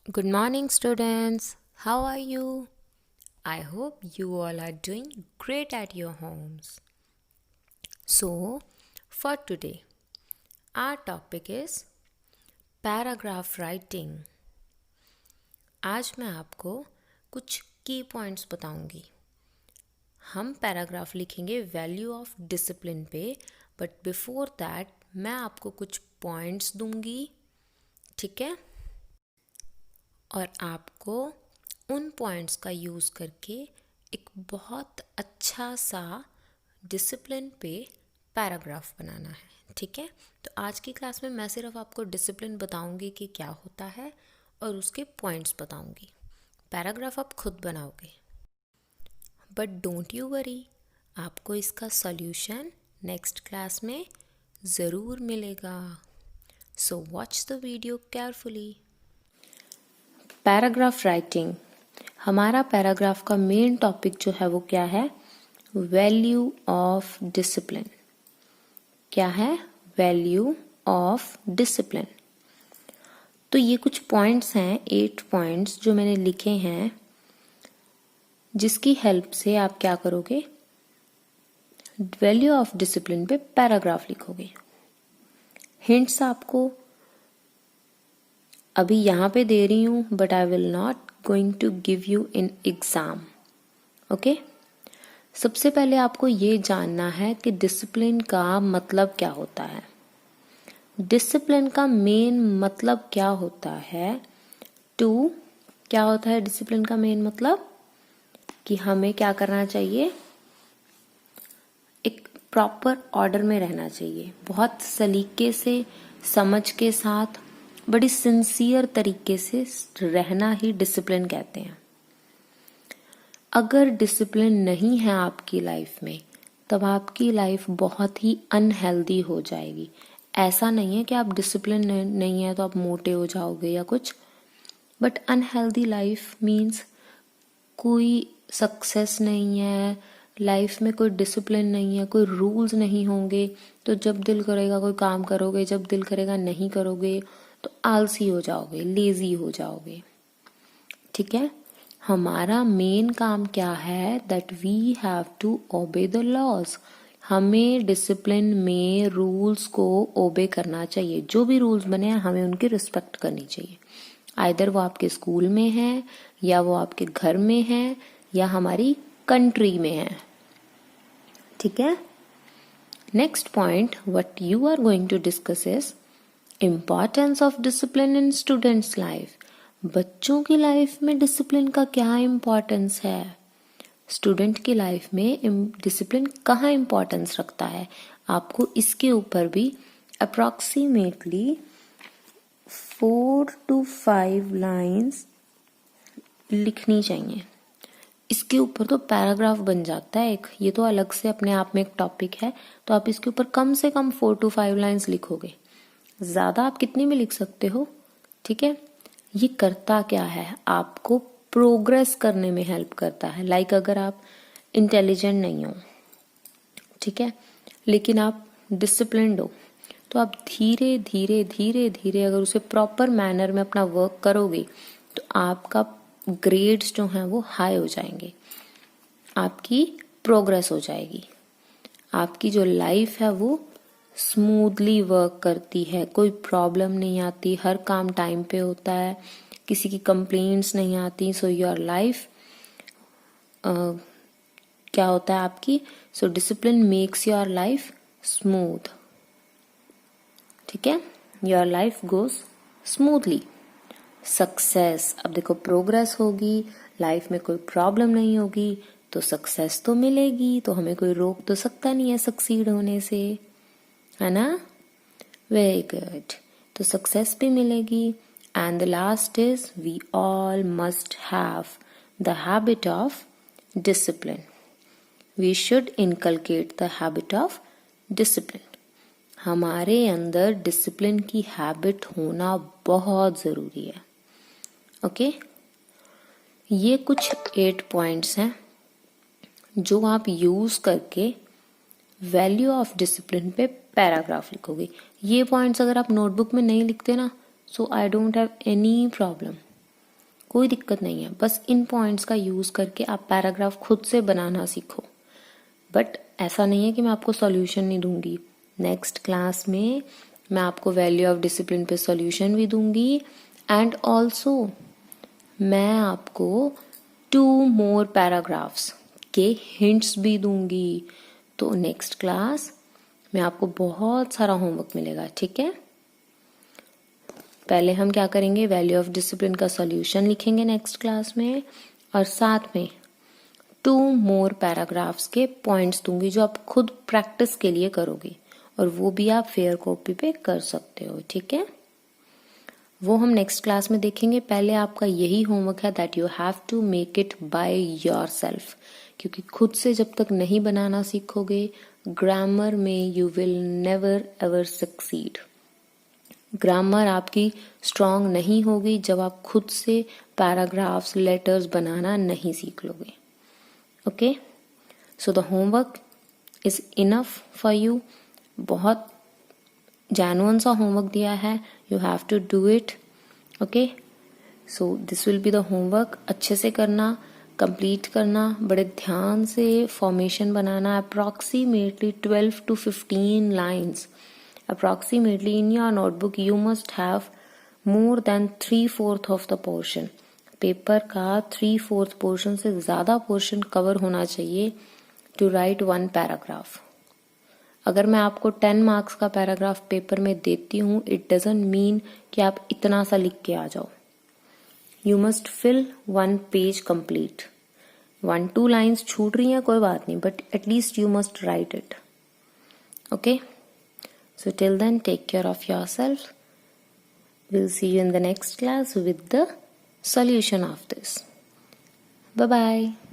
Good morning, students. How are you? I hope you all are doing great at your homes. So, for today, our topic is paragraph writing. आज मैं आपको कुछ की points बताऊंगी. हम paragraph लिखेंगे value of discipline पे, but before that मैं आपको कुछ पॉइंट्स दूंगी, ठीक है? और आपको उन पॉइंट्स का यूज़ करके एक बहुत अच्छा सा डिसिप्लिन पे पैराग्राफ बनाना है, ठीक है? तो आज की क्लास में मैं सिर्फ आपको डिसिप्लिन बताऊंगी कि क्या होता है और उसके पॉइंट्स बताऊंगी. पैराग्राफ आप खुद बनाओगे, बट डोंट यू वरी, आपको इसका सॉल्यूशन नेक्स्ट क्लास में ज़रूर मिलेगा. So watch the video carefully. Paragraph writing. हमारा पैराग्राफ का मेन टॉपिक जो है वो क्या है? Value of discipline. क्या है? Value of discipline. तो ये कुछ पॉइंट्स हैं, 8 पॉइंट्स जो मैंने लिखे हैं, जिसकी हेल्प से आप क्या करोगे? वैल्यू ऑफ डिसिप्लिन पे पैराग्राफ लिखोगे. हिंट्स आपको अभी यहाँ पे दे रही हूँ, but I will not going to give you in exam. Okay? सबसे पहले आपको ये जानना है कि डिसिप्लिन का मतलब क्या होता है. डिसिप्लिन का मेन मतलब क्या होता है? क्या होता है डिसिप्लिन का मेन मतलब? कि हमें क्या करना चाहिए? एक प्रॉपर ऑर्डर में रहना चाहिए, बहुत सलीके से, समझ के साथ, बड़ी सिंसियर तरीके से रहना ही डिसिप्लिन कहते हैं. अगर डिसिप्लिन नहीं है आपकी लाइफ में, तब आपकी लाइफ बहुत ही अनहेल्दी हो जाएगी. ऐसा नहीं है कि आप डिसिप्लिन नहीं है तो आप मोटे हो जाओगे या कुछ, बट अनहेल्दी लाइफ मीन्स कोई सक्सेस नहीं है लाइफ में, कोई डिसिप्लिन नहीं है, कोई रूल्स नहीं होंगे, तो जब दिल करेगा कोई काम करोगे, जब दिल करेगा नहीं करोगे, तो आलसी हो जाओगे, लेजी हो जाओगे. ठीक है? हमारा मेन काम क्या है? That we have to obey the laws. हमें डिसिप्लिन में रूल्स को ओबे करना चाहिए. जो भी रूल्स बने हैं हमें उनकी रिस्पेक्ट करनी चाहिए. आइदर वो आपके स्कूल में है, या वो आपके घर में है, या हमारी कंट्री में है. ठीक है? Next point what you are going to discuss is importance of discipline in students life. बच्चों की लाइफ में डिसिप्लिन का क्या इम्पोर्टेंस है? स्टूडेंट की लाइफ में डिसिप्लिन कहाँ इम्पोर्टेंस रखता है? आपको इसके ऊपर भी अप्रॉक्सीमेटली 4 to 5 लाइन्स लिखनी चाहिए. इसके ऊपर तो पैराग्राफ बन जाता है एक, ये तो अलग से अपने आप में एक टॉपिक है. तो आप इसके ऊपर कम से कम 4 to 5 लाइन्स लिखोगे. ज्यादा आप कितनी भी लिख सकते हो. ठीक है? ये करता क्या है? आपको प्रोग्रेस करने में हेल्प करता है. लाइक अगर आप इंटेलिजेंट नहीं हो, ठीक है, लेकिन आप डिसिप्लिन्ड हो, तो आप धीरे धीरे धीरे धीरे अगर उसे प्रॉपर मैनर में अपना वर्क करोगे, तो आपका ग्रेड्स जो हैं वो हाई हो जाएंगे, आपकी प्रोग्रेस हो जाएगी, आपकी जो लाइफ है वो स्मूथली वर्क करती है, कोई प्रॉब्लम नहीं आती, हर काम टाइम पे होता है, किसी की कंप्लेंट्स नहीं आती. सो योर लाइफ क्या होता है आपकी? So discipline makes your life smooth. ठीक है? Your life goes smoothly. Success, अब देखो प्रोग्रेस होगी, लाइफ में कोई प्रॉब्लम नहीं होगी, तो सक्सेस तो मिलेगी, तो हमें कोई रोक तो सकता नहीं है सक्सीड होने से, है ना? Very good. तो सक्सेस भी मिलेगी. And the last is we all must have the habit of discipline. We should inculcate the habit of discipline. हमारे अंदर डिसिप्लिन की हैबिट होना बहुत जरूरी है. ओके? ये कुछ 8 पॉइंट्स हैं जो आप यूज करके वैल्यू ऑफ डिसिप्लिन पे पैराग्राफ लिखोगे. ये पॉइंट्स अगर आप नोटबुक में नहीं लिखते ना, so I don't have any problem. कोई दिक्कत नहीं है, बस इन पॉइंट्स का यूज करके आप पैराग्राफ खुद से बनाना सीखो। बट ऐसा नहीं है कि मैं आपको सॉल्यूशन नहीं दूंगी। नेक्स्ट क्लास में मैं आपको वैल्यू ऑफ डिसिप्लिन पे सॉल्यूशन भी दूंगी एंड ऑल्सो मैं आपको 2 मोर पैराग्राफ्स के हिंट्स भी दूंगी। तो नेक्स्ट क्लास में आपको बहुत सारा होमवर्क मिलेगा, ठीक है। पहले हम क्या करेंगे, वैल्यू ऑफ डिसिप्लिन का सॉल्यूशन लिखेंगे नेक्स्ट क्लास में, और साथ में 2 मोर पैराग्राफ्स के पॉइंट्स दूंगी जो आप खुद प्रैक्टिस के लिए करोगे, और वो भी आप फेयर कॉपी पे कर सकते हो, ठीक है। वो हम नेक्स्ट क्लास में देखेंगे। पहले आपका यही होमवर्क है that you have to make it by yourself, क्योंकि खुद से जब तक नहीं बनाना सीखोगे ग्रामर में you will never ever succeed. Grammar आपकी स्ट्रांग नहीं होगी जब आप खुद से पैराग्राफ्स लेटर्स बनाना नहीं सीख लोगे। Okay, so the homework is enough for you. बहुत जेन्युइन सा होमवर्क दिया है, you have to do it. Okay, so this will be the homework. अच्छे से करना, कंप्लीट करना, बड़े ध्यान से फॉर्मेशन बनाना। Approximately 12 to 15 lines approximately in your notebook you must have more than 3/4 of the portion। Paper का 3/4 पोर्शन से ज्यादा पोर्शन कवर होना चाहिए टू राइट 1 पैराग्राफ। अगर मैं आपको 10 मार्क्स का पैराग्राफ पेपर में देती हूँ, इट डजंट मीन कि आप इतना सा लिख के आ जाओ। You must fill 1 page complete. 1-2 lines छूट रही हैं, कोई बात नहीं, but at least you must write it. Okay, so till then take care of yourself. We'll see you in the next class with the solution of this. Bye bye.